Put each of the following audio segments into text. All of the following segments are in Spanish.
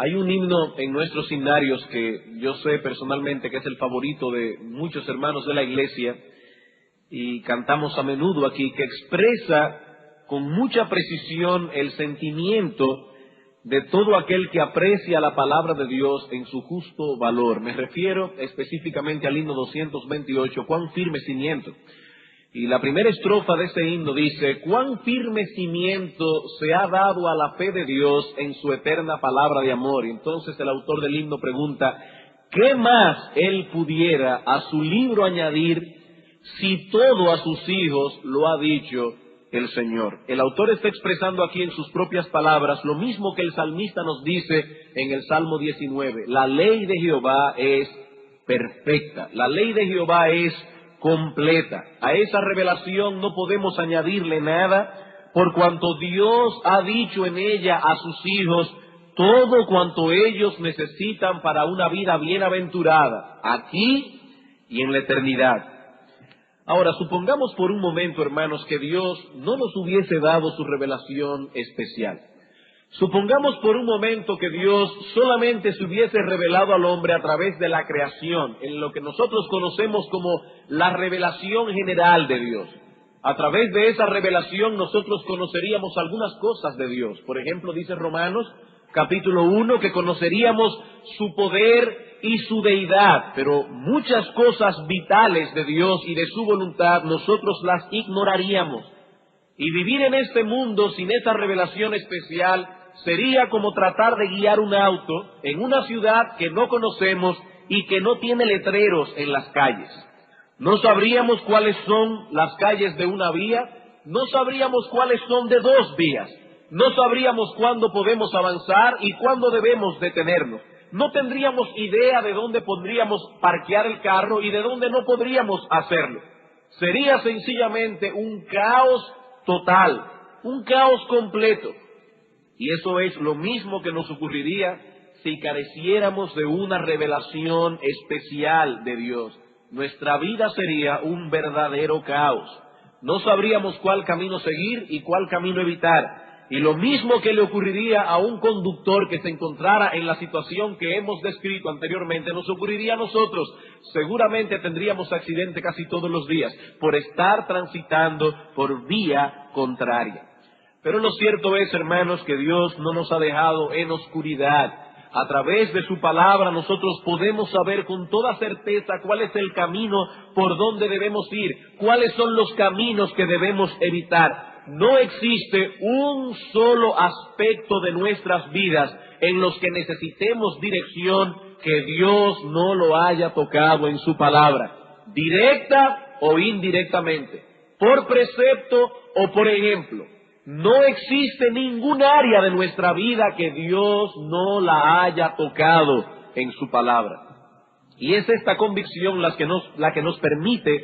Hay un himno en nuestros himnarios que yo sé personalmente que es el favorito de muchos hermanos de la iglesia y cantamos a menudo aquí, que expresa con mucha precisión el sentimiento de todo aquel que aprecia la palabra de Dios en su justo valor. Me refiero específicamente al himno 228, cuán firme cimiento. Y la primera estrofa de ese himno dice: cuán firme cimiento se ha dado a la fe de Dios en su eterna palabra de amor. Y entonces el autor del himno pregunta: ¿qué más él pudiera a su libro añadir si todo a sus hijos lo ha dicho el Señor? El autor está expresando aquí en sus propias palabras lo mismo que el salmista nos dice en el Salmo 19. La ley de Jehová es perfecta, la ley de Jehová es completa. A esa revelación no podemos añadirle nada, por cuanto Dios ha dicho en ella a sus hijos todo cuanto ellos necesitan para una vida bienaventurada, aquí y en la eternidad. Ahora, supongamos por un momento, hermanos, que Dios no nos hubiese dado su revelación especial. Supongamos por un momento que Dios solamente se hubiese revelado al hombre a través de la creación, en lo que nosotros conocemos como la revelación general de Dios. A través de esa revelación nosotros conoceríamos algunas cosas de Dios. Por ejemplo, dice Romanos capítulo 1 que conoceríamos su poder y su deidad, pero muchas cosas vitales de Dios y de su voluntad nosotros las ignoraríamos. Y vivir en este mundo sin esa revelación especial sería como tratar de guiar un auto en una ciudad que no conocemos y que no tiene letreros en las calles. No sabríamos cuáles son las calles de una vía, no sabríamos cuáles son de dos vías, no sabríamos cuándo podemos avanzar y cuándo debemos detenernos. No tendríamos idea de dónde podríamos parquear el carro y de dónde no podríamos hacerlo. Sería sencillamente un caos total, un caos completo. Y eso es lo mismo que nos ocurriría si careciéramos de una revelación especial de Dios. Nuestra vida sería un verdadero caos. No sabríamos cuál camino seguir y cuál camino evitar. Y lo mismo que le ocurriría a un conductor que se encontrara en la situación que hemos descrito anteriormente, nos ocurriría a nosotros. Seguramente tendríamos accidente casi todos los días por estar transitando por vía contraria. Pero lo cierto es, hermanos, que Dios no nos ha dejado en oscuridad. A través de su palabra nosotros podemos saber con toda certeza cuál es el camino por donde debemos ir, cuáles son los caminos que debemos evitar. No existe un solo aspecto de nuestras vidas en los que necesitemos dirección que Dios no lo haya tocado en su palabra, directa o indirectamente, por precepto o por ejemplo. No existe ningún área de nuestra vida que Dios no la haya tocado en su palabra. Y es esta convicción la que nos permite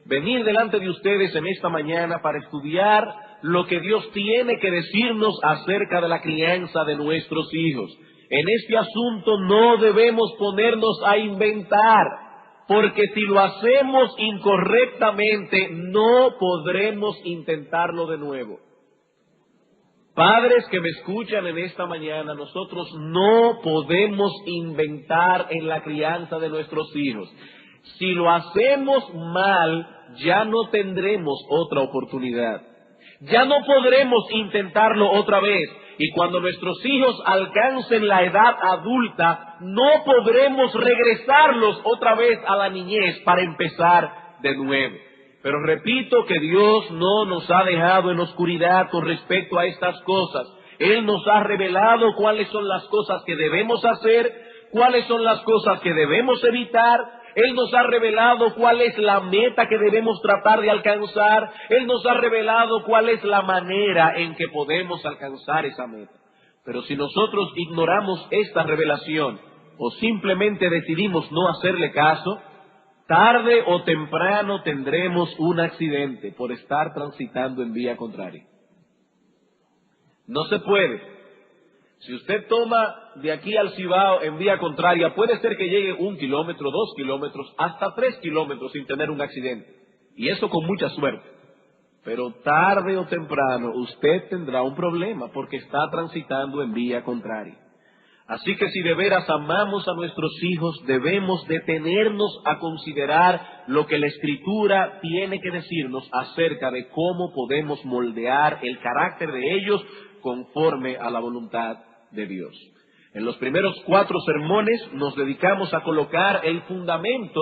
venir delante de ustedes en esta mañana para estudiar lo que Dios tiene que decirnos acerca de la crianza de nuestros hijos. En este asunto no debemos ponernos a inventar, porque si lo hacemos incorrectamente no podremos intentarlo de nuevo. Padres que me escuchan en esta mañana, nosotros no podemos inventar en la crianza de nuestros hijos. Si lo hacemos mal, ya no tendremos otra oportunidad. Ya no podremos intentarlo otra vez. Y cuando nuestros hijos alcancen la edad adulta, no podremos regresarlos otra vez a la niñez para empezar de nuevo. Pero repito que Dios no nos ha dejado en oscuridad con respecto a estas cosas. Él nos ha revelado cuáles son las cosas que debemos hacer, cuáles son las cosas que debemos evitar. Él nos ha revelado cuál es la meta que debemos tratar de alcanzar. Él nos ha revelado cuál es la manera en que podemos alcanzar esa meta. Pero si nosotros ignoramos esta revelación o simplemente decidimos no hacerle caso, tarde o temprano tendremos un accidente por estar transitando en vía contraria. No se puede. Si usted toma de aquí al Cibao en vía contraria, puede ser que llegue 1 kilómetro, 2 kilómetros, hasta 3 kilómetros sin tener un accidente. Y eso con mucha suerte. Pero tarde o temprano usted tendrá un problema porque está transitando en vía contraria. Así que si de veras amamos a nuestros hijos, debemos detenernos a considerar lo que la Escritura tiene que decirnos acerca de cómo podemos moldear el carácter de ellos conforme a la voluntad de Dios. En los primeros 4 sermones nos dedicamos a colocar el fundamento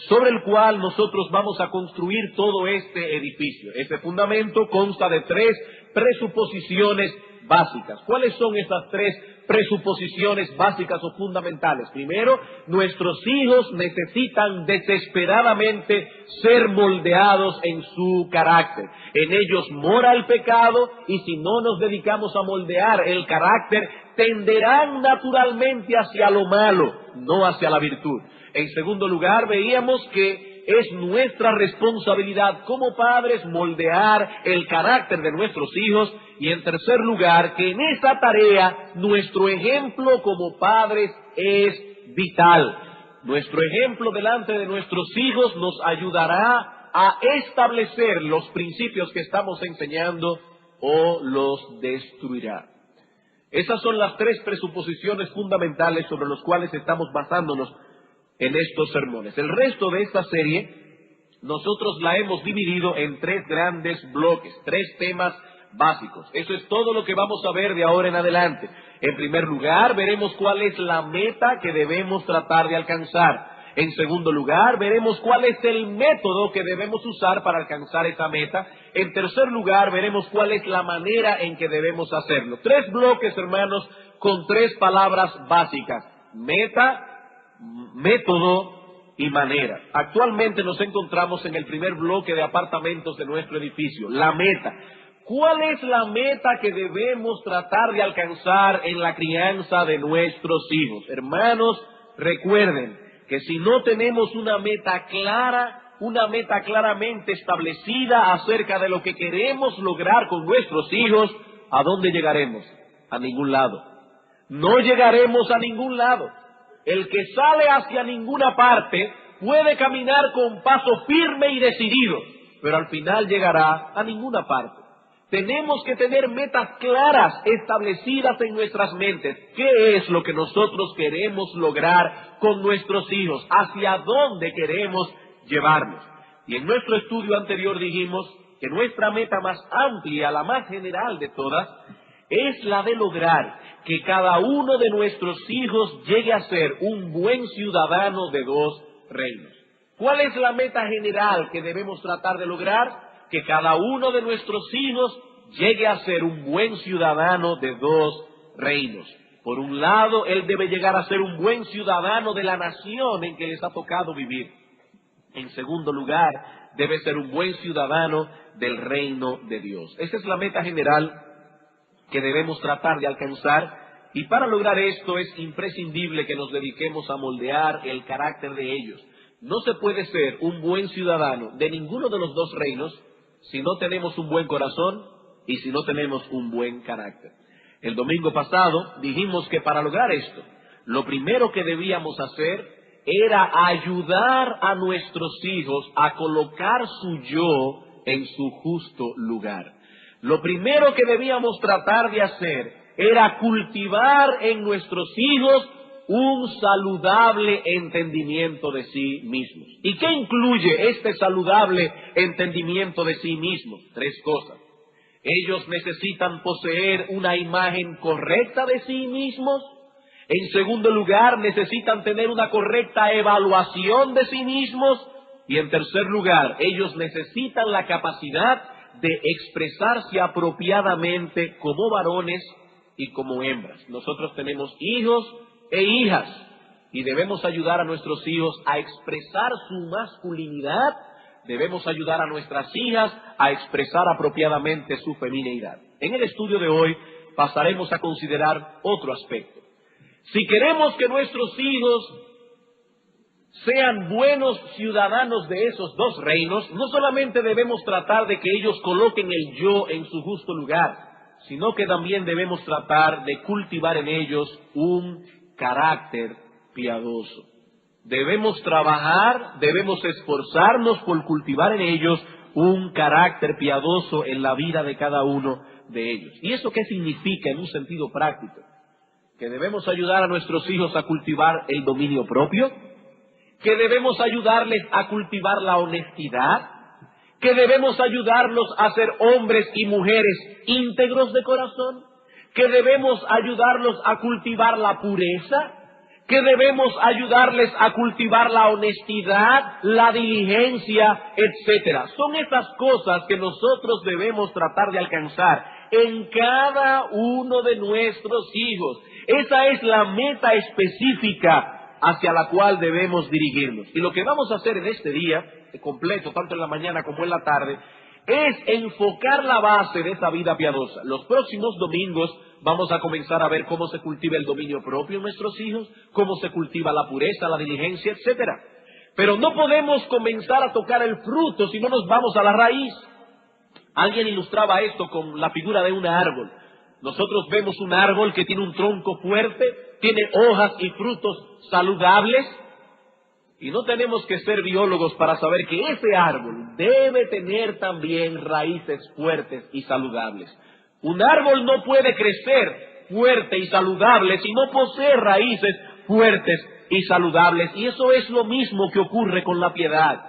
sobre el cual nosotros vamos a construir todo este edificio. Este fundamento consta de 3 presuposiciones básicas. ¿Cuáles son estas 3 presuposiciones básicas o fundamentales? Primero, nuestros hijos necesitan desesperadamente ser moldeados en su carácter. En ellos mora el pecado y si no nos dedicamos a moldear el carácter, tenderán naturalmente hacia lo malo, no hacia la virtud. En segundo lugar, veíamos que es nuestra responsabilidad como padres moldear el carácter de nuestros hijos. Y en tercer lugar, que en esa tarea nuestro ejemplo como padres es vital. Nuestro ejemplo delante de nuestros hijos nos ayudará a establecer los principios que estamos enseñando o los destruirá. Esas son las 3 presuposiciones fundamentales sobre los cuales estamos basándonos en estos sermones. El resto de esta serie nosotros la hemos dividido en 3 grandes bloques, 3 temas básicos. Eso es todo lo que vamos a ver de ahora en adelante. En primer lugar, veremos cuál es la meta que debemos tratar de alcanzar. En segundo lugar, veremos cuál es el método que debemos usar para alcanzar esa meta. En tercer lugar, veremos cuál es la manera en que debemos hacerlo. 3 bloques, hermanos, con 3 palabras básicas: meta, método y manera. Actualmente nos encontramos en el primer bloque de apartamentos de nuestro edificio, la meta. ¿Cuál es la meta que debemos tratar de alcanzar en la crianza de nuestros hijos? Hermanos, recuerden que si no tenemos una meta clara, una meta claramente establecida acerca de lo que queremos lograr con nuestros hijos, ¿a dónde llegaremos? A ningún lado. No llegaremos a ningún lado. El que sale hacia ninguna parte puede caminar con paso firme y decidido, pero al final llegará a ninguna parte. Tenemos que tener metas claras establecidas en nuestras mentes. ¿Qué es lo que nosotros queremos lograr con nuestros hijos? ¿Hacia dónde queremos llevarlos? Y en nuestro estudio anterior dijimos que nuestra meta más amplia, la más general de todas, es la de lograr que cada uno de nuestros hijos llegue a ser un buen ciudadano de 2 reinos. ¿Cuál es la meta general que debemos tratar de lograr? Que cada uno de nuestros hijos llegue a ser un buen ciudadano de 2 reinos. Por un lado, él debe llegar a ser un buen ciudadano de la nación en que les ha tocado vivir. En segundo lugar, debe ser un buen ciudadano del reino de Dios. Esa es la meta general que debemos tratar de alcanzar, y para lograr esto es imprescindible que nos dediquemos a moldear el carácter de ellos. No se puede ser un buen ciudadano de ninguno de los 2 reinos si no tenemos un buen corazón y si no tenemos un buen carácter. El domingo pasado dijimos que para lograr esto, lo primero que debíamos hacer era ayudar a nuestros hijos a colocar su yo en su justo lugar. Lo primero que debíamos tratar de hacer era cultivar en nuestros hijos un saludable entendimiento de sí mismos. ¿Y qué incluye este saludable entendimiento de sí mismos? 3 cosas. Ellos necesitan poseer una imagen correcta de sí mismos. En segundo lugar, necesitan tener una correcta evaluación de sí mismos. Y en tercer lugar, ellos necesitan la capacidad de expresarse apropiadamente como varones y como hembras. Nosotros tenemos hijos e hijas, y debemos ayudar a nuestros hijos a expresar su masculinidad, debemos ayudar a nuestras hijas a expresar apropiadamente su femineidad. En el estudio de hoy pasaremos a considerar otro aspecto. Si queremos que nuestros hijos sean buenos ciudadanos de esos 2 reinos, no solamente debemos tratar de que ellos coloquen el yo en su justo lugar, sino que también debemos tratar de cultivar en ellos un carácter piadoso. Debemos trabajar, debemos esforzarnos por cultivar en ellos un carácter piadoso en la vida de cada uno de ellos. ¿Y eso qué significa en un sentido práctico? que debemos ayudar a nuestros hijos a cultivar el dominio propio, que debemos ayudarles a cultivar la honestidad, que debemos ayudarlos a ser hombres y mujeres íntegros de corazón, que debemos ayudarlos a cultivar la pureza, que debemos ayudarles a cultivar la honestidad, la diligencia, etcétera. Son esas cosas que nosotros debemos tratar de alcanzar en cada uno de nuestros hijos. Esa es la meta específica hacia la cual debemos dirigirnos. Y lo que vamos a hacer en este día, completo, tanto en la mañana como en la tarde, es enfocar la base de esa vida piadosa. Los próximos domingos vamos a comenzar a ver cómo se cultiva el dominio propio en nuestros hijos, cómo se cultiva la pureza, la diligencia, etcétera. Pero no podemos comenzar a tocar el fruto si no nos vamos a la raíz. Alguien ilustraba esto con la figura de un árbol. Nosotros vemos un árbol que tiene un tronco fuerte, tiene hojas y frutos saludables, y no tenemos que ser biólogos para saber que ese árbol debe tener también raíces fuertes y saludables. Un árbol no puede crecer fuerte y saludable si no posee raíces fuertes y saludables. Y eso es lo mismo que ocurre con la piedad.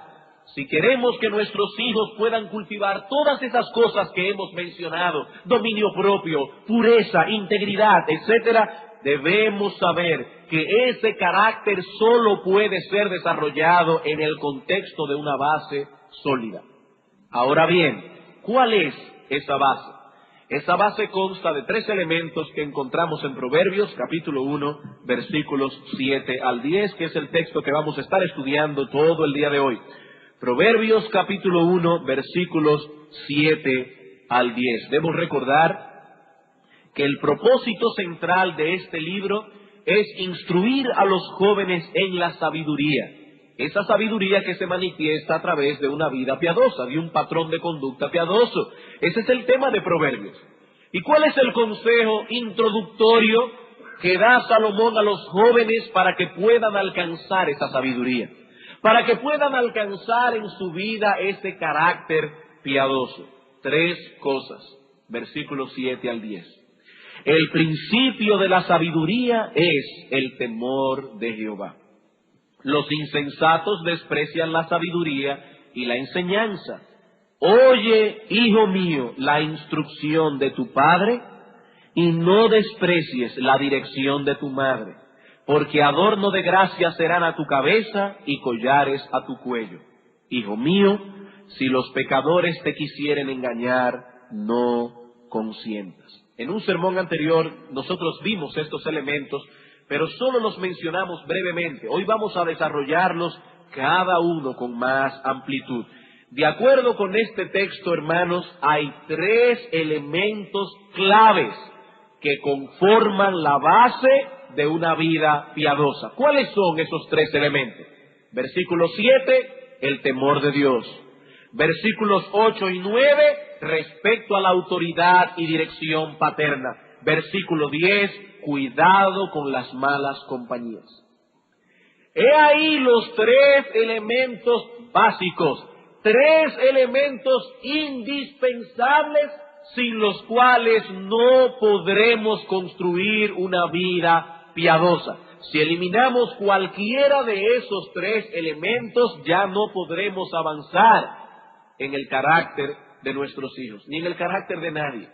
Si queremos que nuestros hijos puedan cultivar todas esas cosas que hemos mencionado, dominio propio, pureza, integridad, etcétera, debemos saber que ese carácter solo puede ser desarrollado en el contexto de una base sólida. Ahora bien, ¿cuál es esa base? Esa base consta de 3 elementos que encontramos en Proverbios, capítulo 1, versículos 7 al 10, que es el texto que vamos a estar estudiando todo el día de hoy. Proverbios, capítulo 1, versículos 7 al 10. Debemos recordar que el propósito central de este libro es instruir a los jóvenes en la sabiduría. Esa sabiduría que se manifiesta a través de una vida piadosa, de un patrón de conducta piadoso. Ese es el tema de Proverbios. ¿Y cuál es el consejo introductorio que da Salomón a los jóvenes para que puedan alcanzar esa sabiduría? Para que puedan alcanzar en su vida ese carácter piadoso. 3 cosas. Versículos 7 al 10. El principio de la sabiduría es el temor de Jehová. Los insensatos desprecian la sabiduría y la enseñanza. Oye, hijo mío, la instrucción de tu padre y no desprecies la dirección de tu madre, porque adorno de gracia serán a tu cabeza y collares a tu cuello. Hijo mío, si los pecadores te quisieren engañar, no consientas. En un sermón anterior nosotros vimos estos elementos, pero solo los mencionamos brevemente. Hoy vamos a desarrollarlos cada uno con más amplitud. De acuerdo con este texto, hermanos, hay 3 elementos claves que conforman la base de una vida piadosa. ¿Cuáles son esos 3 elementos? Versículo 7, el temor de Dios. Versículos 8 y 9, respecto a la autoridad y dirección paterna. Versículo 10, cuidado con las malas compañías. He ahí los 3 elementos básicos, 3 elementos indispensables sin los cuales no podremos construir una vida piadosa. Si eliminamos cualquiera de esos 3 elementos, ya no podremos avanzar en el carácter de nuestros hijos, ni en el carácter de nadie.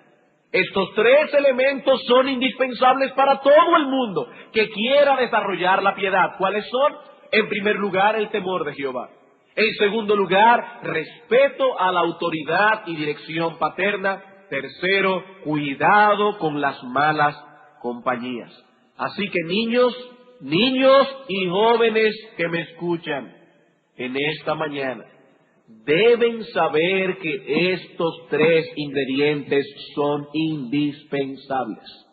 Estos 3 elementos son indispensables para todo el mundo que quiera desarrollar la piedad. ¿Cuáles son? En primer lugar, el temor de Jehová. En segundo lugar, respeto a la autoridad y dirección paterna. Tercero, cuidado con las malas compañías. Así que niños y jóvenes que me escuchan en esta mañana, deben saber que estos 3 ingredientes son indispensables.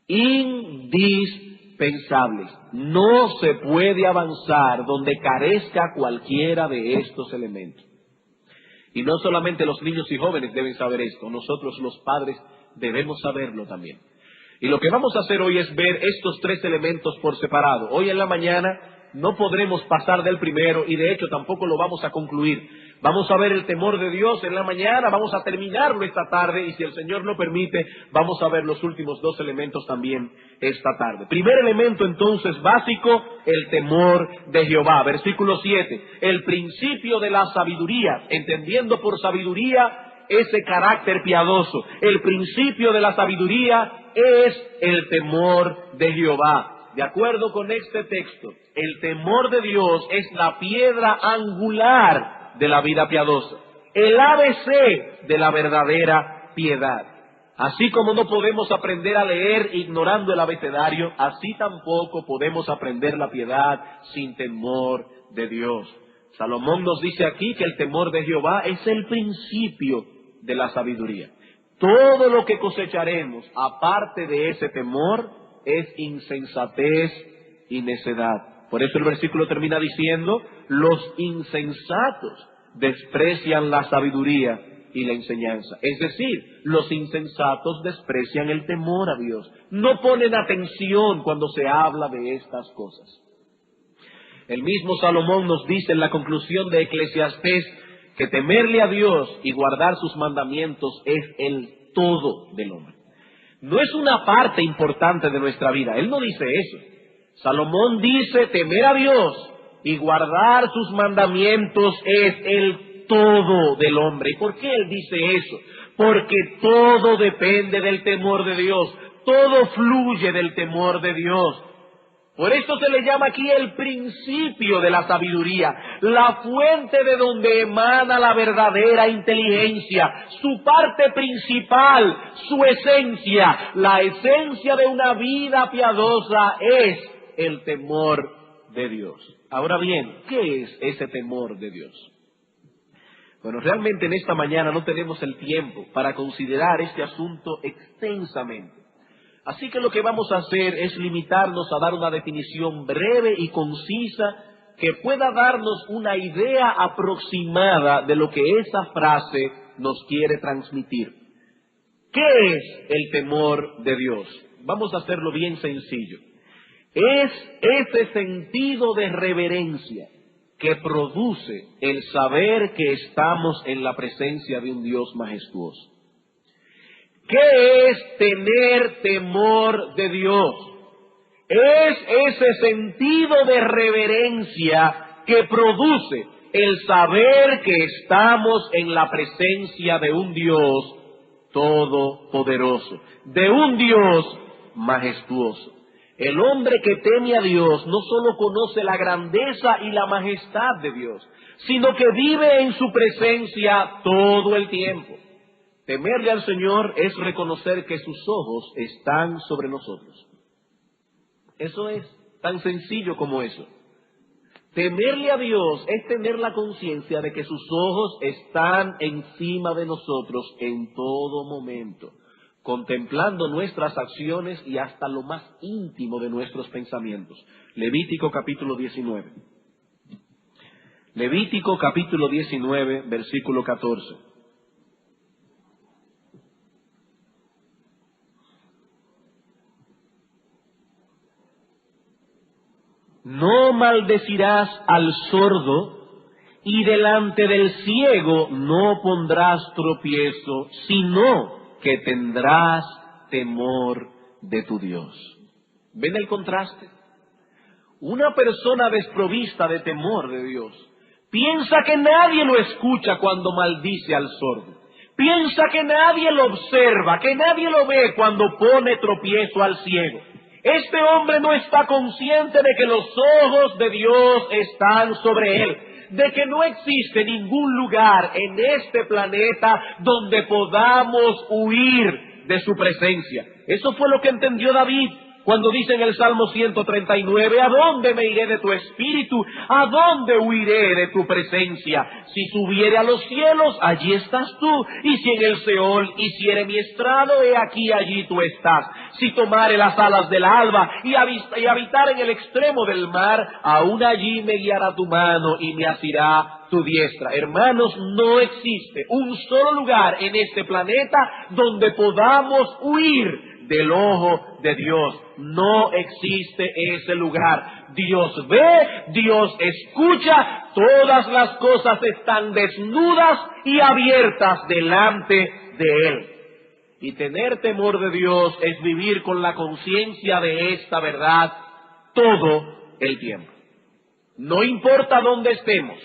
Indispensables. No se puede avanzar donde carezca cualquiera de estos elementos. Y no solamente los niños y jóvenes deben saber esto, nosotros los padres debemos saberlo también. Y lo que vamos a hacer hoy es ver estos 3 elementos por separado. Hoy en la mañana no podremos pasar del primero y de hecho tampoco lo vamos a concluir. Vamos a ver el temor de Dios en la mañana, vamos a terminarlo esta tarde y si el Señor lo permite, vamos a ver los últimos dos elementos también esta tarde. Primer elemento entonces básico, el temor de Jehová. Versículo 7, el principio de la sabiduría, entendiendo por sabiduría ese carácter piadoso. El principio de la sabiduría es el temor de Jehová. De acuerdo con este texto, el temor de Dios es la piedra angular de la vida piadosa, el ABC de la verdadera piedad. Así como no podemos aprender a leer ignorando el abecedario, así tampoco podemos aprender la piedad sin temor de Dios. Salomón nos dice aquí que el temor de Jehová es el principio de la sabiduría. Todo lo que cosecharemos aparte de ese temor es insensatez y necedad. Por eso el versículo termina diciendo, los insensatos desprecian la sabiduría y la enseñanza. Es decir, los insensatos desprecian el temor a Dios. No ponen atención cuando se habla de estas cosas. El mismo Salomón nos dice en la conclusión de Eclesiastés que temerle a Dios y guardar sus mandamientos es el todo del hombre. No es una parte importante de nuestra vida. Él no dice eso. Salomón dice temer a Dios y guardar sus mandamientos es el todo del hombre. ¿Y por qué él dice eso? Porque todo depende del temor de Dios. Todo fluye del temor de Dios. Por eso se le llama aquí el principio de la sabiduría, la fuente de donde emana la verdadera inteligencia, su parte principal, su esencia. La esencia de una vida piadosa es el temor de Dios. Ahora bien, ¿qué es ese temor de Dios? Bueno, realmente en esta mañana no tenemos el tiempo para considerar este asunto extensamente. Así que lo que vamos a hacer es limitarnos a dar una definición breve y concisa que pueda darnos una idea aproximada de lo que esa frase nos quiere transmitir. ¿Qué es el temor de Dios? Vamos a hacerlo bien sencillo. Es ese sentido de reverencia que produce el saber que estamos en la presencia de un Dios majestuoso. ¿Qué es tener temor de Dios? Es ese sentido de reverencia que produce el saber que estamos en la presencia de un Dios todopoderoso, de un Dios majestuoso. El hombre que teme a Dios no solo conoce la grandeza y la majestad de Dios, sino que vive en su presencia todo el tiempo. Temerle al Señor es reconocer que sus ojos están sobre nosotros. Eso es tan sencillo como eso. Temerle a Dios es tener la conciencia de que sus ojos están encima de nosotros en todo momento, contemplando nuestras acciones y hasta lo más íntimo de nuestros pensamientos. Levítico capítulo 19. Levítico capítulo 19, versículo 14. No maldecirás al sordo y delante del ciego no pondrás tropiezo, sino que tendrás temor de tu Dios. ¿Ven el contraste? Una persona desprovista de temor de Dios piensa que nadie lo escucha cuando maldice al sordo. Piensa que nadie lo observa, que nadie lo ve cuando pone tropiezo al ciego. Este hombre no está consciente de que los ojos de Dios están sobre él, de que no existe ningún lugar en este planeta donde podamos huir de su presencia. Eso fue lo que entendió David cuando dice en el Salmo 139, ¿a dónde me iré de tu espíritu? ¿A dónde huiré de tu presencia? Si subiere a los cielos, allí estás tú. Y si en el Seol hiciere mi estrado, he aquí, allí tú estás. Si tomare las alas del alba y habitar en el extremo del mar, aún allí me guiará tu mano y me asirá tu diestra. Hermanos, no existe un solo lugar en este planeta donde podamos huir del ojo de Dios. No existe ese lugar. Dios ve, Dios escucha, todas las cosas están desnudas y abiertas delante de Él. Y tener temor de Dios es vivir con la conciencia de esta verdad todo el tiempo. No importa dónde estemos.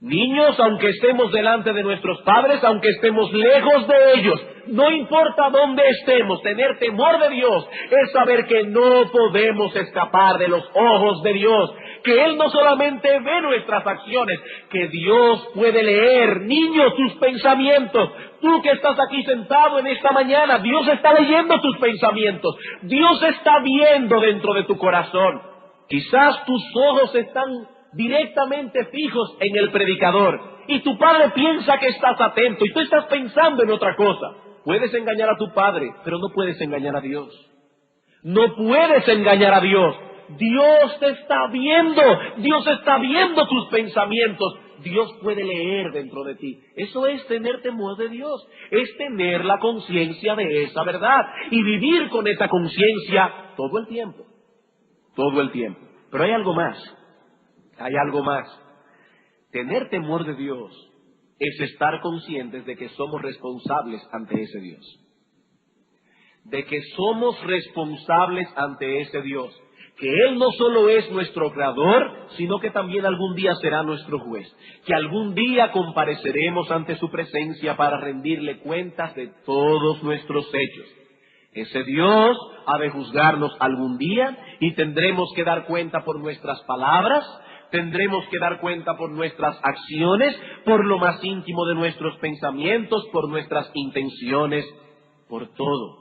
Niños, aunque estemos delante de nuestros padres, aunque estemos lejos de ellos, no importa dónde estemos, tener temor de Dios es saber que no podemos escapar de los ojos de Dios, que Él no solamente ve nuestras acciones, que Dios puede leer, niño, tus pensamientos. Tú que estás aquí sentado en esta mañana, Dios está leyendo tus pensamientos, Dios está viendo dentro de tu corazón. Quizás tus ojos están directamente fijos en el predicador y tu padre piensa que estás atento y tú estás pensando en otra cosa. Puedes engañar a tu padre, pero no puedes engañar a Dios. No puedes engañar a Dios. Dios te está viendo. Dios está viendo tus pensamientos. Dios puede leer dentro de ti. Eso es tener temor de Dios. Es tener la conciencia de esa verdad y vivir con esa conciencia todo el tiempo. Todo el tiempo. Pero hay algo más. Hay algo más. Tener temor de Dios es estar conscientes de que somos responsables ante ese Dios. De que somos responsables ante ese Dios. Que Él no solo es nuestro creador, sino que también algún día será nuestro juez. Que algún día compareceremos ante su presencia para rendirle cuentas de todos nuestros hechos. Ese Dios ha de juzgarnos algún día y tendremos que dar cuenta por nuestras palabras, tendremos que dar cuenta por nuestras acciones, por lo más íntimo de nuestros pensamientos, por nuestras intenciones, por todo.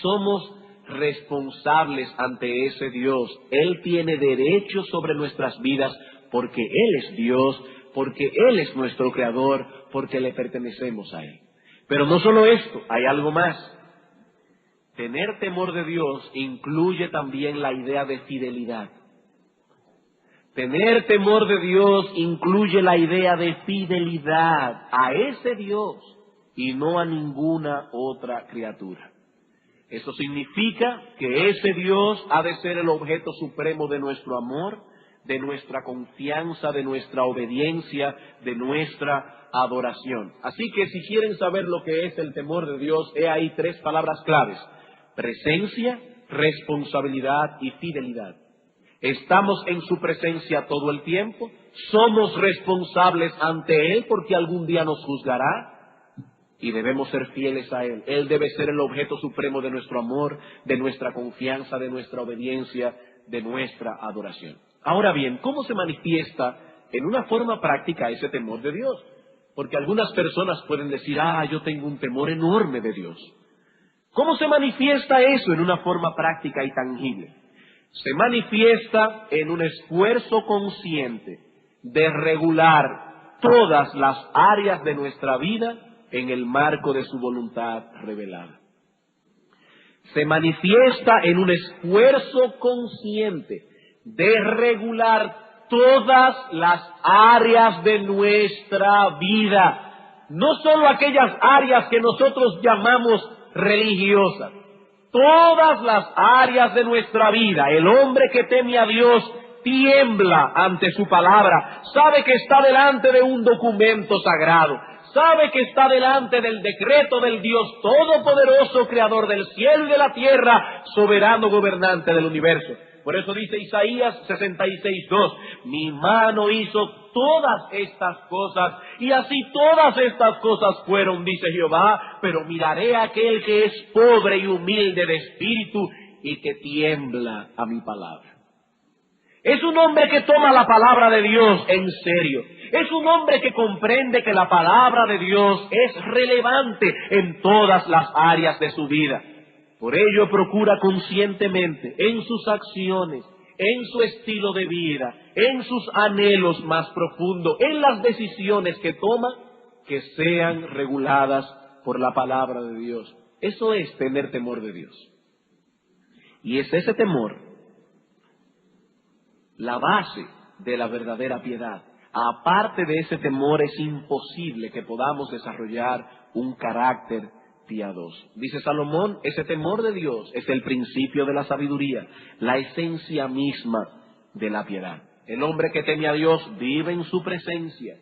Somos responsables ante ese Dios. Él tiene derecho sobre nuestras vidas porque Él es Dios, porque Él es nuestro creador, porque le pertenecemos a Él. Pero no solo esto, hay algo más. Tener temor de Dios incluye también la idea de fidelidad. Tener temor de Dios incluye la idea de fidelidad a ese Dios y no a ninguna otra criatura. Eso significa que ese Dios ha de ser el objeto supremo de nuestro amor, de nuestra confianza, de nuestra obediencia, de nuestra adoración. Así que si quieren saber lo que es el temor de Dios, he ahí 3 palabras claves: presencia, responsabilidad y fidelidad. Estamos en su presencia todo el tiempo, somos responsables ante Él porque algún día nos juzgará y debemos ser fieles a Él. Él debe ser el objeto supremo de nuestro amor, de nuestra confianza, de nuestra obediencia, de nuestra adoración. Ahora bien, ¿cómo se manifiesta en una forma práctica ese temor de Dios? Porque algunas personas pueden decir, yo tengo un temor enorme de Dios. ¿Cómo se manifiesta eso en una forma práctica y tangible? Se manifiesta en un esfuerzo consciente de regular todas las áreas de nuestra vida en el marco de su voluntad revelada. Se manifiesta en un esfuerzo consciente de regular todas las áreas de nuestra vida, no solo aquellas áreas que nosotros llamamos religiosas, todas las áreas de nuestra vida. El hombre que teme a Dios tiembla ante su palabra, sabe que está delante de un documento sagrado, sabe que está delante del decreto del Dios Todopoderoso, Creador del cielo y de la tierra, soberano gobernante del universo. Por eso dice Isaías 66:2, mi mano hizo todas estas cosas, y así todas estas cosas fueron, dice Jehová, pero miraré a aquel que es pobre y humilde de espíritu y que tiembla a mi palabra. Es un hombre que toma la palabra de Dios en serio. Es un hombre que comprende que la palabra de Dios es relevante en todas las áreas de su vida. Por ello procura conscientemente en sus acciones, en su estilo de vida, en sus anhelos más profundos, en las decisiones que toma, que sean reguladas por la palabra de Dios. Eso es tener temor de Dios. Y es ese temor la base de la verdadera piedad. Aparte de ese temor es imposible que podamos desarrollar un carácter piadoso. Dice Salomón, ese temor de Dios es el principio de la sabiduría, la esencia misma de la piedad. El hombre que teme a Dios vive en su presencia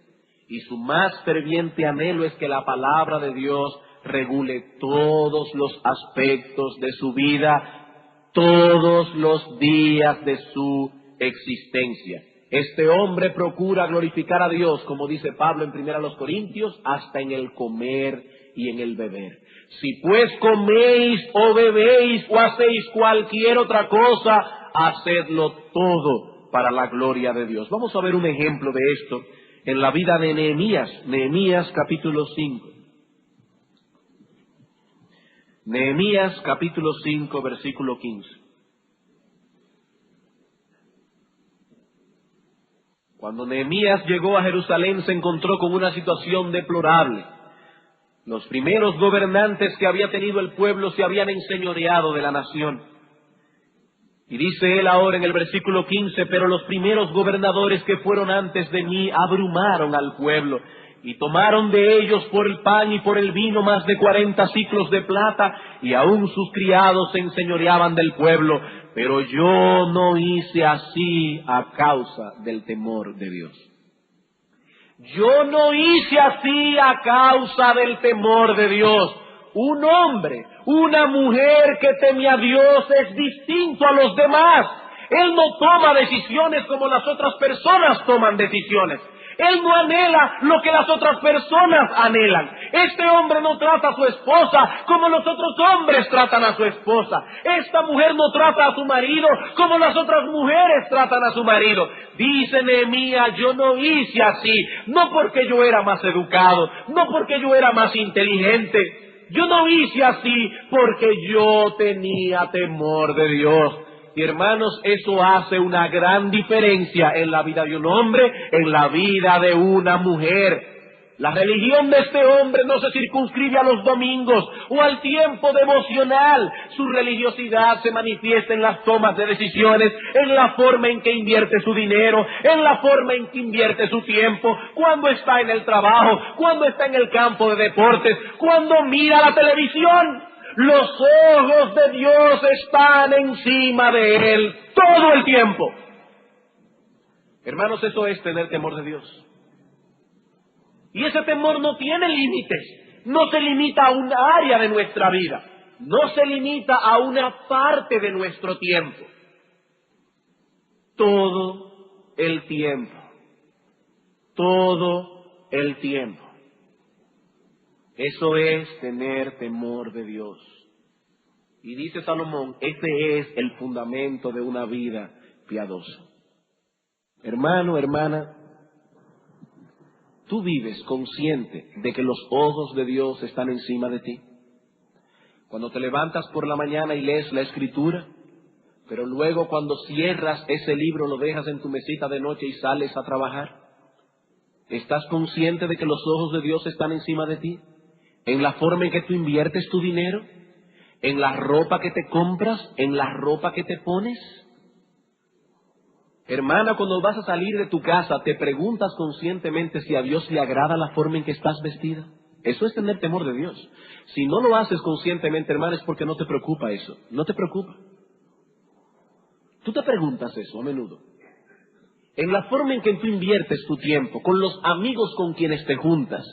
y su más ferviente anhelo es que la palabra de Dios regule todos los aspectos de su vida, todos los días de su existencia. Este hombre procura glorificar a Dios, como dice Pablo en 1 Corintios, hasta en el comer y en el beber. Si pues coméis o bebéis o hacéis cualquier otra cosa, hacedlo todo para la gloria de Dios. Vamos a ver un ejemplo de esto en la vida de Nehemías. Nehemías capítulo 5. Nehemías capítulo 5, versículo 15. Cuando Nehemías llegó a Jerusalén se encontró con una situación deplorable. Los primeros gobernantes que había tenido el pueblo se habían enseñoreado de la nación. Y dice él ahora en el versículo 15, pero los primeros gobernadores que fueron antes de mí abrumaron al pueblo y tomaron de ellos por el pan y por el vino más de 40 siclos de plata, y aún sus criados se enseñoreaban del pueblo. Pero yo no hice así a causa del temor de Dios. Yo no hice así a causa del temor de Dios. Un hombre, una mujer que teme a Dios es distinto a los demás. Él no toma decisiones como las otras personas toman decisiones. Él no anhela lo que las otras personas anhelan. Este hombre no trata a su esposa como los otros hombres tratan a su esposa. Esta mujer no trata a su marido como las otras mujeres tratan a su marido. Dice Nehemías, yo no hice así, no porque yo era más educado, no porque yo era más inteligente. Yo no hice así porque yo tenía temor de Dios. Y hermanos, eso hace una gran diferencia en la vida de un hombre, en la vida de una mujer. La religión de este hombre no se circunscribe a los domingos o al tiempo devocional. Su religiosidad se manifiesta en las tomas de decisiones, en la forma en que invierte su dinero, en la forma en que invierte su tiempo, cuando está en el trabajo, cuando está en el campo de deportes, cuando mira la televisión. Los ojos de Dios están encima de él todo el tiempo. Hermanos, eso es tener temor de Dios. Y ese temor no tiene límites, no se limita a un área de nuestra vida, no se limita a una parte de nuestro tiempo. Todo el tiempo, todo el tiempo. Eso es tener temor de Dios. Y dice Salomón, este es el fundamento de una vida piadosa. Hermano, hermana, ¿tú vives consciente de que los ojos de Dios están encima de ti? Cuando te levantas por la mañana y lees la Escritura, pero luego cuando cierras ese libro lo dejas en tu mesita de noche y sales a trabajar, ¿estás consciente de que los ojos de Dios están encima de ti? ¿En la forma en que tú inviertes tu dinero? ¿En la ropa que te compras? ¿En la ropa que te pones? Hermana, cuando vas a salir de tu casa, ¿te preguntas conscientemente si a Dios le agrada la forma en que estás vestida? Eso es tener temor de Dios. Si no lo haces conscientemente, hermana, es porque no te preocupa eso. No te preocupa. Tú te preguntas eso a menudo. En la forma en que tú inviertes tu tiempo, con los amigos con quienes te juntas,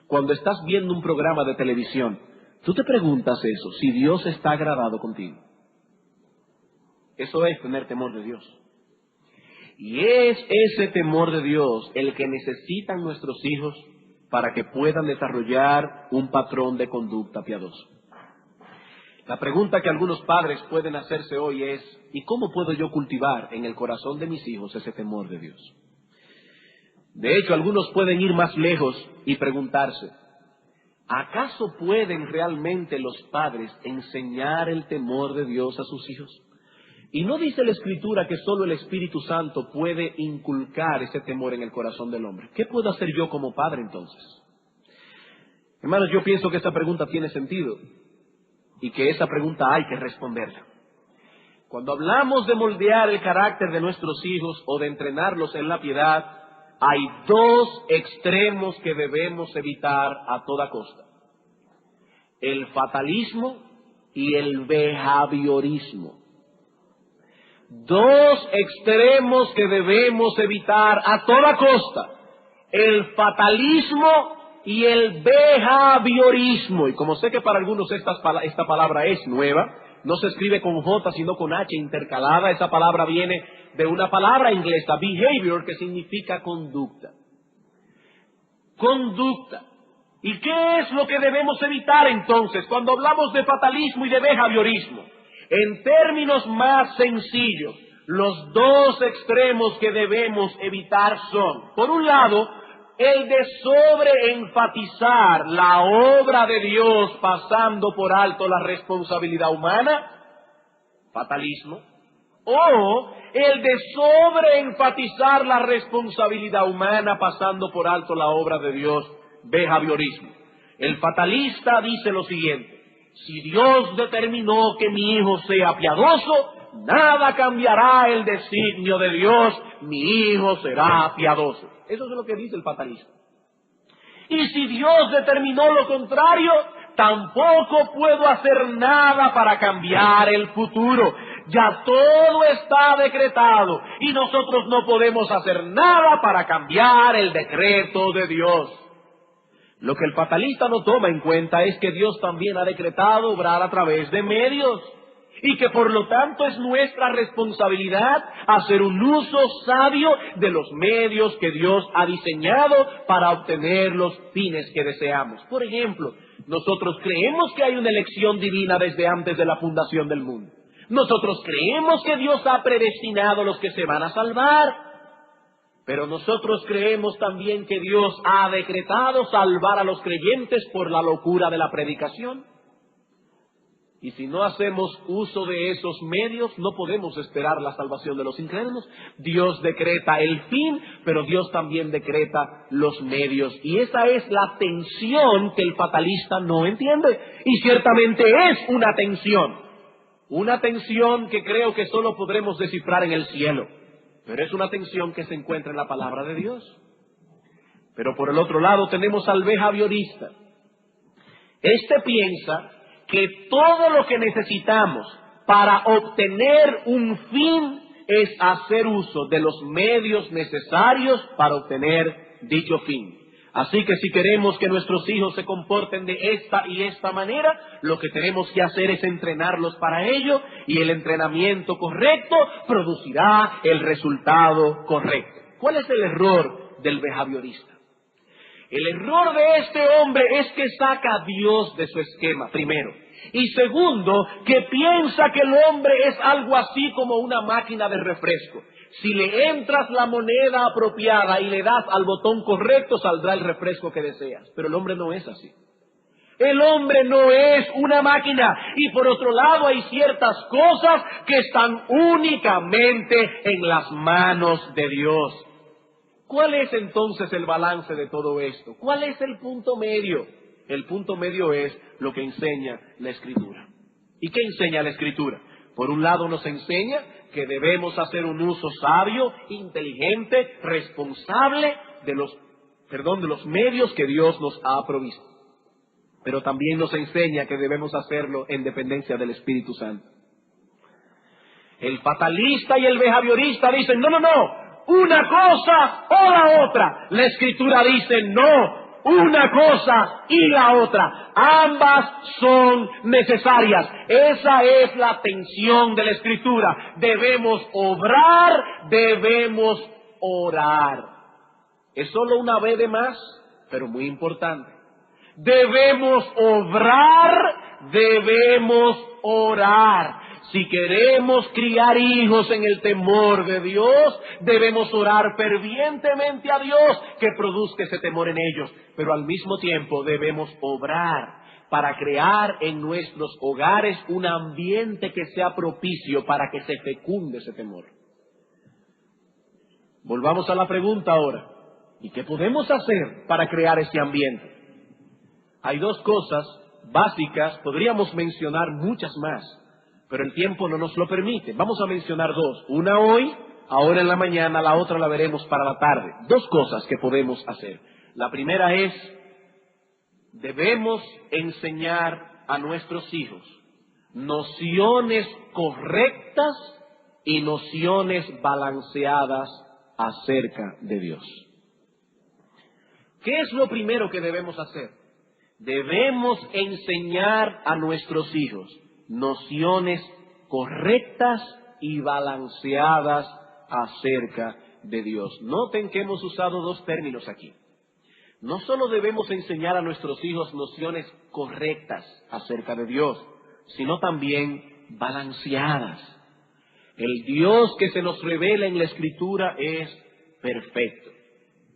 cuando estás viendo un programa de televisión, tú te preguntas eso, si Dios está agradado contigo. Eso es tener temor de Dios. Y es ese temor de Dios el que necesitan nuestros hijos para que puedan desarrollar un patrón de conducta piadoso. La pregunta que algunos padres pueden hacerse hoy es, ¿y cómo puedo yo cultivar en el corazón de mis hijos ese temor de Dios? De hecho, algunos pueden ir más lejos y preguntarse, ¿acaso pueden realmente los padres enseñar el temor de Dios a sus hijos? Y no dice la Escritura que solo el Espíritu Santo puede inculcar ese temor en el corazón del hombre. ¿Qué puedo hacer yo como padre entonces? Hermanos, yo pienso que esta pregunta tiene sentido y que esa pregunta hay que responderla. Cuando hablamos de moldear el carácter de nuestros hijos o de entrenarlos en la piedad, hay dos extremos que debemos evitar a toda costa. el fatalismo y el behaviorismo. Dos extremos que debemos evitar a toda costa: el fatalismo y el behaviorismo. Y como sé que para algunos esta palabra es nueva, no se escribe con J sino con H intercalada. Esa palabra viene de una palabra inglesa, behavior, que significa conducta. Conducta. ¿Y qué es lo que debemos evitar entonces cuando hablamos de fatalismo y de behaviorismo? En términos más sencillos, los dos extremos que debemos evitar son, por un lado, el de sobreenfatizar la obra de Dios pasando por alto la responsabilidad humana, fatalismo, o el de sobreenfatizar la responsabilidad humana pasando por alto la obra de Dios, behaviorismo. El fatalista dice lo siguiente: si Dios determinó que mi hijo sea piadoso, nada cambiará el designio de Dios, mi hijo será piadoso. Eso es lo que dice el fatalista. Y si Dios determinó lo contrario, tampoco puedo hacer nada para cambiar el futuro. Ya todo está decretado y nosotros no podemos hacer nada para cambiar el decreto de Dios. Lo que el fatalista no toma en cuenta es que Dios también ha decretado obrar a través de medios, y que por lo tanto es nuestra responsabilidad hacer un uso sabio de los medios que Dios ha diseñado para obtener los fines que deseamos. Por ejemplo, nosotros creemos que hay una elección divina desde antes de la fundación del mundo. Nosotros creemos que Dios ha predestinado a los que se van a salvar. Pero nosotros creemos también que Dios ha decretado salvar a los creyentes por la locura de la predicación. Y si no hacemos uso de esos medios, no podemos esperar la salvación de los incrédulos. Dios decreta el fin, pero Dios también decreta los medios. Y esa es la tensión que el fatalista no entiende. Y ciertamente es una tensión que creo que solo podremos descifrar en el cielo. Pero es una tensión que se encuentra en la palabra de Dios. Pero por el otro lado tenemos al behaviorista. Este piensa que todo lo que necesitamos para obtener un fin es hacer uso de los medios necesarios para obtener dicho fin. Así que si queremos que nuestros hijos se comporten de esta y esta manera, lo que tenemos que hacer es entrenarlos para ello, y el entrenamiento correcto producirá el resultado correcto. ¿Cuál es el error del behaviorista? El error de este hombre es que saca a Dios de su esquema, primero. Y segundo, que piensa que el hombre es algo así como una máquina de refresco. Si le entras la moneda apropiada y le das al botón correcto, saldrá el refresco que deseas. Pero el hombre no es así. El hombre no es una máquina. Y por otro lado hay ciertas cosas que están únicamente en las manos de Dios. ¿Cuál es entonces el balance de todo esto? ¿Cuál es el punto medio? El punto medio es lo que enseña la Escritura. ¿Y qué enseña la Escritura? Por un lado nos enseña que debemos hacer un uso sabio, inteligente, responsable de los medios que Dios nos ha provisto. Pero también nos enseña que debemos hacerlo en dependencia del Espíritu Santo. El fatalista y el behaviorista dicen, no, una cosa o la otra. La Escritura dice, no, una cosa y la otra. Ambas son necesarias. Esa es la tensión de la Escritura. Debemos obrar, debemos orar. Es solo una vez de más, pero muy importante. Debemos obrar, debemos orar. Si queremos criar hijos en el temor de Dios, debemos orar fervientemente a Dios que produzca ese temor en ellos. Pero al mismo tiempo debemos obrar para crear en nuestros hogares un ambiente que sea propicio para que se fecunde ese temor. Volvamos a la pregunta ahora. ¿Y qué podemos hacer para crear ese ambiente? Hay dos cosas básicas, podríamos mencionar muchas más, pero el tiempo no nos lo permite. Vamos a mencionar dos. Una hoy, ahora en la mañana, la otra la veremos para la tarde. Dos cosas que podemos hacer. La primera es, debemos enseñar a nuestros hijos nociones correctas y nociones balanceadas acerca de Dios. ¿Qué es lo primero que debemos hacer? Debemos enseñar a nuestros hijos nociones correctas y balanceadas acerca de Dios. Noten que hemos usado dos términos aquí. No solo debemos enseñar a nuestros hijos nociones correctas acerca de Dios, sino también balanceadas. El Dios que se nos revela en la Escritura es perfecto.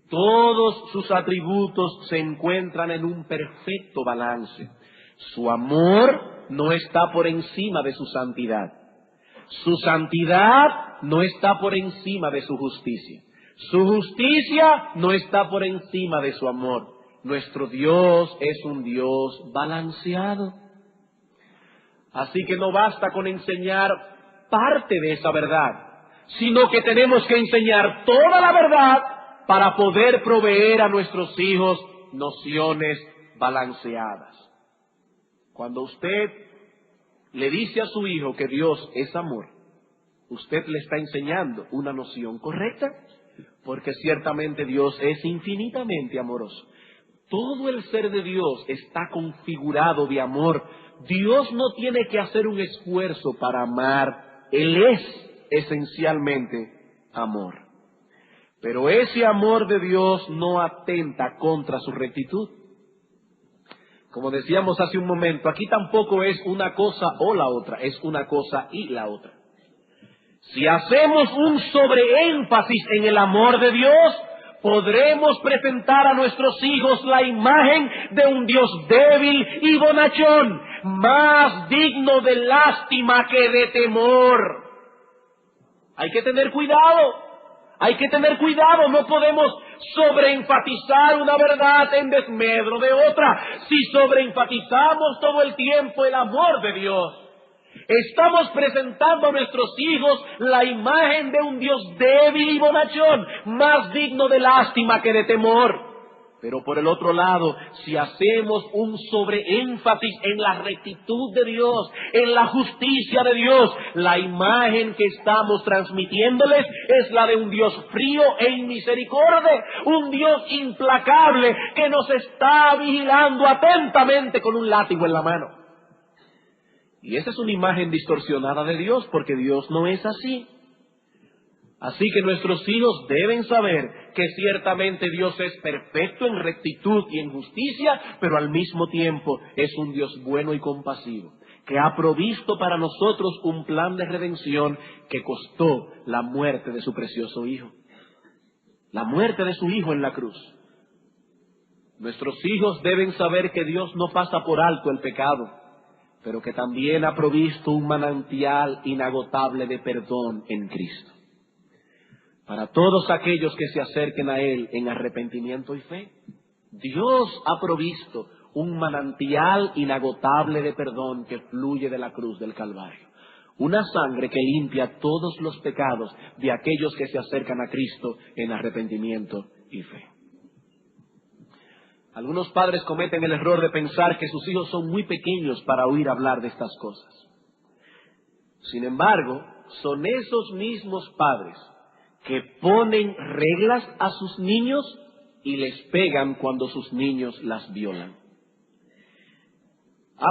Todos sus atributos se encuentran en un perfecto balance. Su amor no está por encima de su santidad. Su santidad no está por encima de su justicia. Su justicia no está por encima de su amor. Nuestro Dios es un Dios balanceado. Así que no basta con enseñar parte de esa verdad, sino que tenemos que enseñar toda la verdad para poder proveer a nuestros hijos nociones balanceadas. Cuando usted le dice a su hijo que Dios es amor, usted le está enseñando una noción correcta, porque ciertamente Dios es infinitamente amoroso. Todo el ser de Dios está configurado de amor. Dios no tiene que hacer un esfuerzo para amar. Él es esencialmente amor. Pero ese amor de Dios no atenta contra su rectitud. Como decíamos hace un momento, aquí tampoco es una cosa o la otra, es una cosa y la otra. Si hacemos un sobreénfasis en el amor de Dios, podremos presentar a nuestros hijos la imagen de un Dios débil y bonachón, más digno de lástima que de temor. Hay que tener cuidado. Hay que tener cuidado, no podemos sobreenfatizar una verdad en desmedro de otra. Si sobreenfatizamos todo el tiempo el amor de Dios, estamos presentando a nuestros hijos la imagen de un Dios débil y bonachón, más digno de lástima que de temor. Pero por el otro lado, si hacemos un sobreénfasis en la rectitud de Dios, en la justicia de Dios, la imagen que estamos transmitiéndoles es la de un Dios frío e inmisericordia, un Dios implacable que nos está vigilando atentamente con un látigo en la mano. Y esa es una imagen distorsionada de Dios, porque Dios no es así. Así que nuestros hijos deben saber que ciertamente Dios es perfecto en rectitud y en justicia, pero al mismo tiempo es un Dios bueno y compasivo, que ha provisto para nosotros un plan de redención que costó la muerte de su precioso Hijo, la muerte de su Hijo en la cruz. Nuestros hijos deben saber que Dios no pasa por alto el pecado, pero que también ha provisto un manantial inagotable de perdón en Cristo, para todos aquellos que se acerquen a Él en arrepentimiento y fe. Dios ha provisto un manantial inagotable de perdón que fluye de la cruz del Calvario. Una sangre que limpia todos los pecados de aquellos que se acercan a Cristo en arrepentimiento y fe. Algunos padres cometen el error de pensar que sus hijos son muy pequeños para oír hablar de estas cosas. Sin embargo, son esos mismos padres que ponen reglas a sus niños y les pegan cuando sus niños las violan.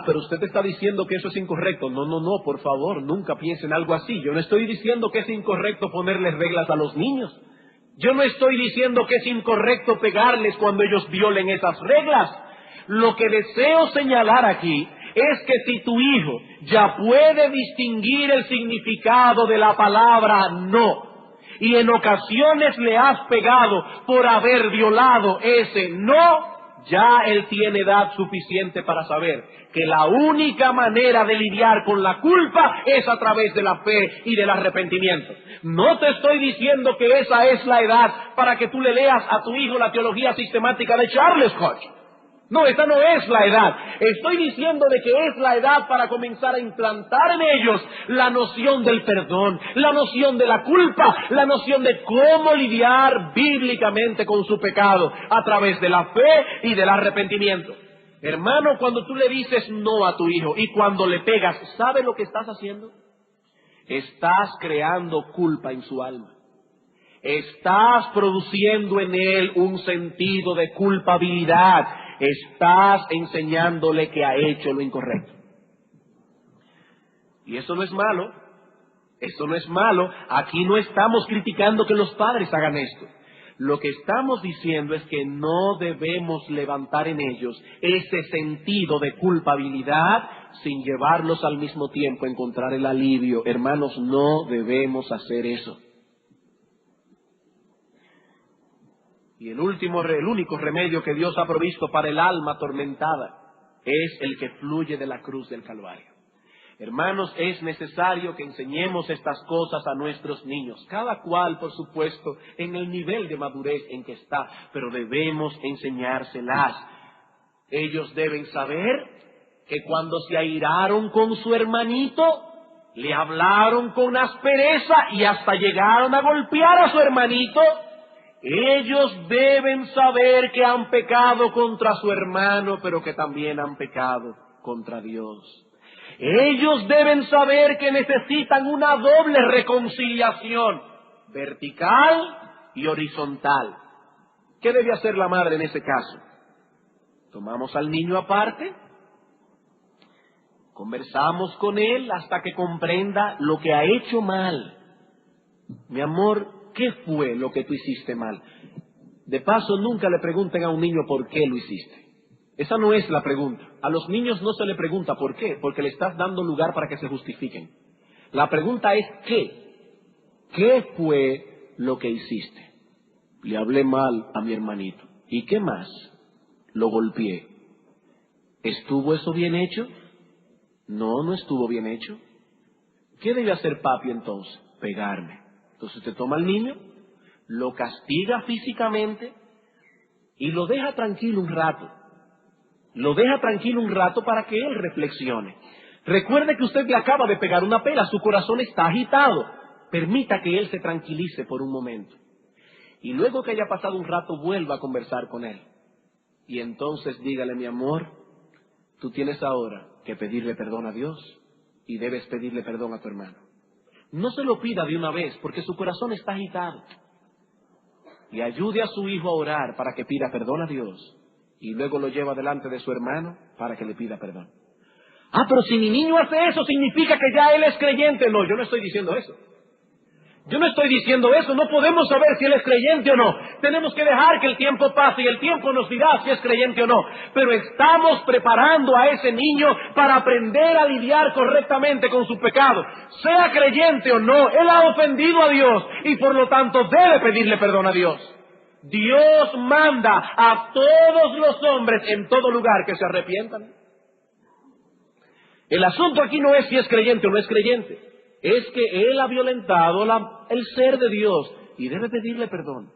Pero usted está diciendo que eso es incorrecto. No, por favor, nunca piensen algo así. Yo no estoy diciendo que es incorrecto ponerles reglas a los niños. Yo no estoy diciendo que es incorrecto pegarles cuando ellos violen esas reglas. Lo que deseo señalar aquí es que si tu hijo ya puede distinguir el significado de la palabra no, y en ocasiones le has pegado por haber violado ese no, ya él tiene edad suficiente para saber que la única manera de lidiar con la culpa es a través de la fe y del arrepentimiento. No te estoy diciendo que esa es la edad para que tú le leas a tu hijo la teología sistemática de Charles Koch. No, esta no es la edad. Estoy diciendo de que es la edad para comenzar a implantar en ellos la noción del perdón, la noción de la culpa, la noción de cómo lidiar bíblicamente con su pecado a través de la fe y del arrepentimiento. Hermano, cuando tú le dices no a tu hijo y cuando le pegas, ¿sabe lo que estás haciendo? Estás creando culpa en su alma. Estás produciendo en él un sentido de culpabilidad. Estás enseñándole que ha hecho lo incorrecto. Y eso no es malo. Eso no es malo. Aquí no estamos criticando que los padres hagan esto. Lo que estamos diciendo es que no debemos levantar en ellos ese sentido de culpabilidad sin llevarlos al mismo tiempo a encontrar el alivio. Hermanos, no debemos hacer eso. Y el único remedio que Dios ha provisto para el alma atormentada es el que fluye de la cruz del Calvario. Hermanos, es necesario que enseñemos estas cosas a nuestros niños, cada cual, por supuesto, en el nivel de madurez en que está, pero debemos enseñárselas. Ellos deben saber que cuando se airaron con su hermanito, le hablaron con aspereza y hasta llegaron a golpear a su hermanito. Ellos deben saber que han pecado contra su hermano, pero que también han pecado contra Dios. Ellos deben saber que necesitan una doble reconciliación, vertical y horizontal. ¿Qué debe hacer la madre en ese caso? Tomamos al niño aparte, conversamos con él hasta que comprenda lo que ha hecho mal. Mi amor, ¿qué fue lo que tú hiciste mal? De paso, nunca le pregunten a un niño por qué lo hiciste. Esa no es la pregunta. A los niños no se le pregunta por qué, porque le estás dando lugar para que se justifiquen. La pregunta es ¿qué? ¿Qué fue lo que hiciste? Le hablé mal a mi hermanito. ¿Y qué más? Lo golpeé. ¿Estuvo eso bien hecho? No, no estuvo bien hecho. ¿Qué debe hacer papi entonces? Pegarme. Entonces usted toma al niño, lo castiga físicamente y lo deja tranquilo un rato. Lo deja tranquilo un rato para que él reflexione. Recuerde que usted le acaba de pegar una pela, su corazón está agitado. Permita que él se tranquilice por un momento. Y luego que haya pasado un rato, vuelva a conversar con él. Y entonces dígale, mi amor, tú tienes ahora que pedirle perdón a Dios y debes pedirle perdón a tu hermano. No se lo pida de una vez porque su corazón está agitado. Y ayude a su hijo a orar para que pida perdón a Dios. Y luego lo lleva delante de su hermano para que le pida perdón. Ah, pero si mi niño hace eso, significa que ya él es creyente. No, yo no estoy diciendo eso. Yo no estoy diciendo eso. No podemos saber si él es creyente o no. Tenemos que dejar que el tiempo pase y el tiempo nos dirá si es creyente o no. Pero estamos preparando a ese niño para aprender a lidiar correctamente con su pecado. Sea creyente o no, él ha ofendido a Dios y por lo tanto debe pedirle perdón a Dios. Dios manda a todos los hombres en todo lugar que se arrepientan. El asunto aquí no es si es creyente o no es creyente. Es que él ha violentado el ser de Dios y debe pedirle perdón.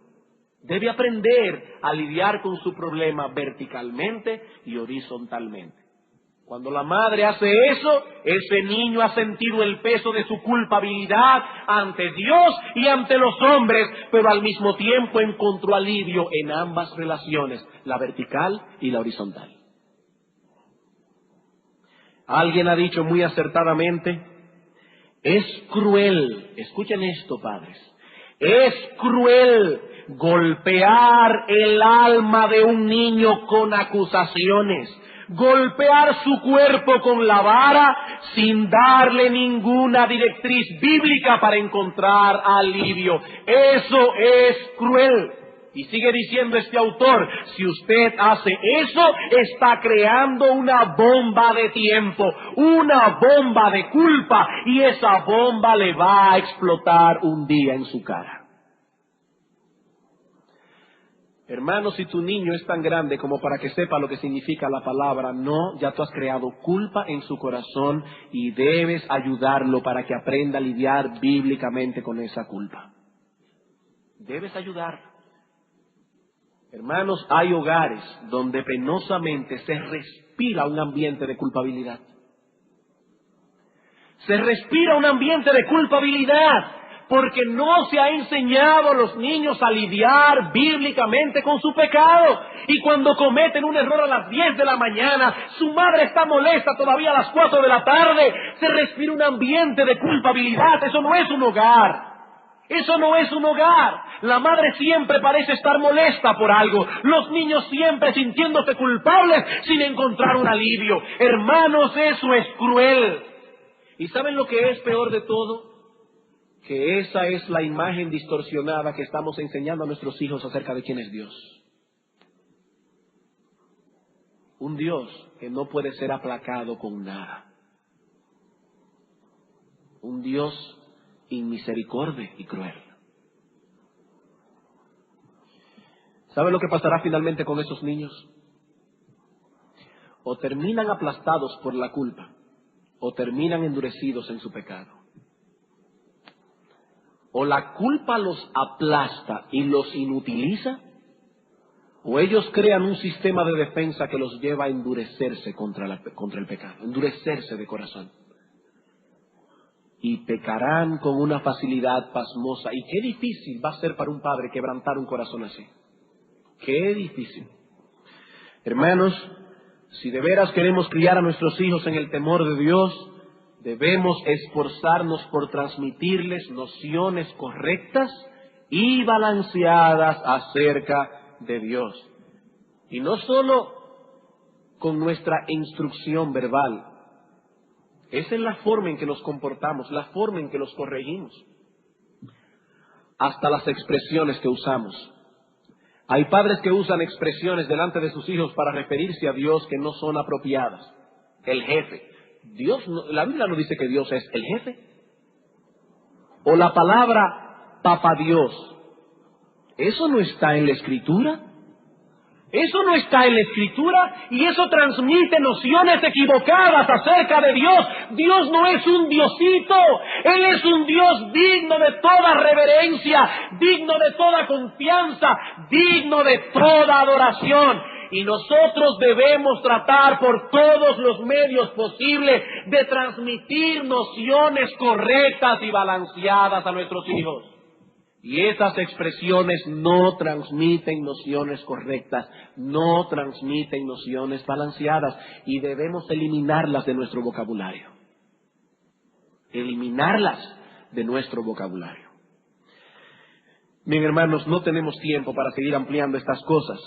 Debe aprender a lidiar con su problema verticalmente y horizontalmente. Cuando la madre hace eso, ese niño ha sentido el peso de su culpabilidad ante Dios y ante los hombres, pero al mismo tiempo encontró alivio en ambas relaciones, la vertical y la horizontal. Alguien ha dicho muy acertadamente, es cruel, escuchen esto, padres, es cruel golpear el alma de un niño con acusaciones, golpear su cuerpo con la vara sin darle ninguna directriz bíblica para encontrar alivio. Eso es cruel. Y sigue diciendo este autor, si usted hace eso, está creando una bomba de tiempo, una bomba de culpa, y esa bomba le va a explotar un día en su cara. Hermano, si tu niño es tan grande como para que sepa lo que significa la palabra no, ya tú has creado culpa en su corazón y debes ayudarlo para que aprenda a lidiar bíblicamente con esa culpa. Debes ayudarlo. Hermanos, hay hogares donde penosamente se respira un ambiente de culpabilidad. Se respira un ambiente de culpabilidad. porque no se ha enseñado a los niños a lidiar bíblicamente con su pecado. Y cuando cometen un error a las 10 de la mañana, su madre está molesta todavía a las 4 de la tarde, se respira un ambiente de culpabilidad. Eso no es un hogar. Eso no es un hogar. La madre siempre parece estar molesta por algo. Los niños siempre sintiéndose culpables sin encontrar un alivio. Hermanos, eso es cruel. ¿Y saben lo que es peor de todo? Que esa es la imagen distorsionada que estamos enseñando a nuestros hijos acerca de quién es Dios. Un Dios que no puede ser aplacado con nada. Un Dios inmisericordia y cruel. ¿Sabe lo que pasará finalmente con esos niños? O terminan aplastados por la culpa, o terminan endurecidos en su pecado. O la culpa los aplasta y los inutiliza, o ellos crean un sistema de defensa que los lleva a endurecerse contra el pecado, endurecerse de corazón. Y pecarán con una facilidad pasmosa. Y qué difícil va a ser para un padre quebrantar un corazón así. Qué difícil. Hermanos, si de veras queremos criar a nuestros hijos en el temor de Dios, debemos esforzarnos por transmitirles nociones correctas y balanceadas acerca de Dios. Y no solo con nuestra instrucción verbal. Esa es la forma en que nos comportamos, la forma en que los corregimos. Hasta las expresiones que usamos. Hay padres que usan expresiones delante de sus hijos para referirse a Dios que no son apropiadas. El jefe. La Biblia no dice que Dios es el jefe. O la palabra papá Dios. ¿Eso no está en la Escritura? Eso no está en la Escritura y eso transmite nociones equivocadas acerca de Dios. Dios no es un diosito, Él es un Dios digno de toda reverencia, digno de toda confianza, digno de toda adoración. Y nosotros debemos tratar por todos los medios posibles de transmitir nociones correctas y balanceadas a nuestros hijos. Y esas expresiones no transmiten nociones correctas, no transmiten nociones balanceadas y debemos eliminarlas de nuestro vocabulario. Eliminarlas de nuestro vocabulario. Bien, hermanos, no tenemos tiempo para seguir ampliando estas cosas.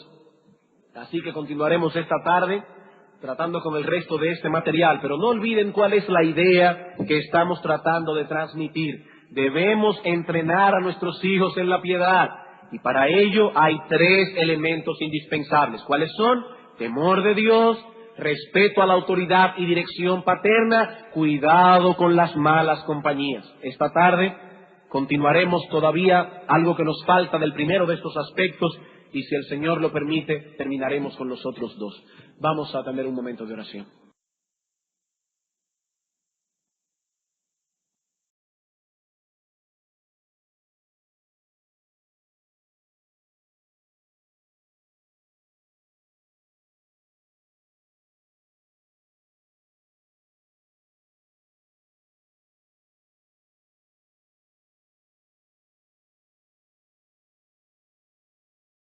Así que continuaremos esta tarde tratando con el resto de este material, pero no olviden cuál es la idea que estamos tratando de transmitir. Debemos entrenar a nuestros hijos en la piedad y para ello hay 3 elementos indispensables. ¿Cuáles son? Temor de Dios, respeto a la autoridad y dirección paterna, cuidado con las malas compañías. Esta tarde continuaremos todavía algo que nos falta del primero de estos aspectos y si el Señor lo permite terminaremos con los otros 2. Vamos a tener un momento de oración.